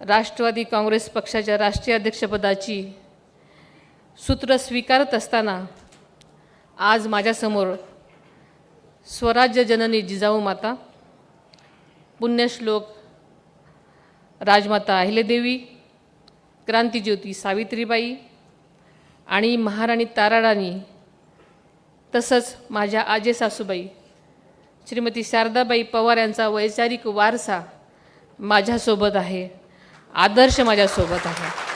राष्ट्रवादी काँग्रेस पक्षाच्या राष्ट्रीय अध्यक्षपदाची सूत्र स्वीकारत असताना आज माझ्यासमोर स्वराज्य जननी जिजाऊ माता, पुण्यश्लोक राजमाता अहिल्यादेवी, क्रांतिज्योती सावित्रीबाई आणि महाराणी ताराराणी, तसंच माझ्या आजे सासूबाई श्रीमती शारदाबाई पवार यांचा वैचारिक वारसा माझ्यासोबत आहे, आदर्श माझ्यासोबत आहे।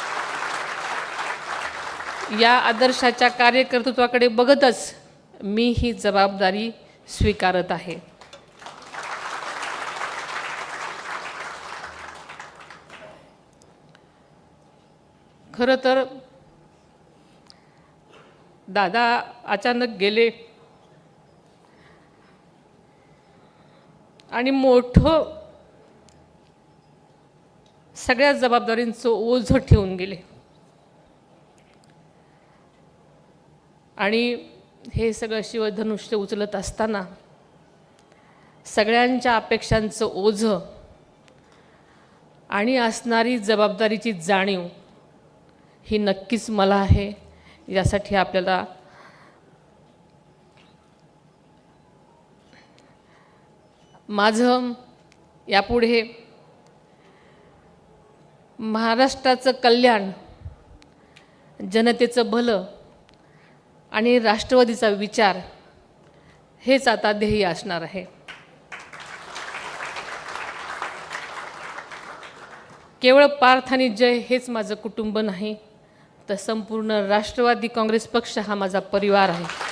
या आदर्शाच्या कार्यकर्तृत्वाकडे बघतच मी ही जबाबदारी स्वीकारत आहे। खरं तर दादा अचानक गेले आणि मोठं सगळ्या जबाबदारींचं ओझं ठेवून गेले आणि हे सगळं शिवधनुष्य उचलत असताना सगळ्यांच्या अपेक्षांचं ओझं आणि असणारी जबाबदारीची जाणीव ही नक्कीच मला आहे। यासाठी आपल्याला माझं यापुढे महाराष्ट्राचं कल्याण, जनतेचं भलं आणि राष्ट्रवादीचा विचार हेच आता ध्येय असणार आहे। केवळ पार्थ आणि जय हेच माझं कुटुंब नाही, तर संपूर्ण राष्ट्रवादी काँग्रेस पक्ष हा माझा परिवार आहे।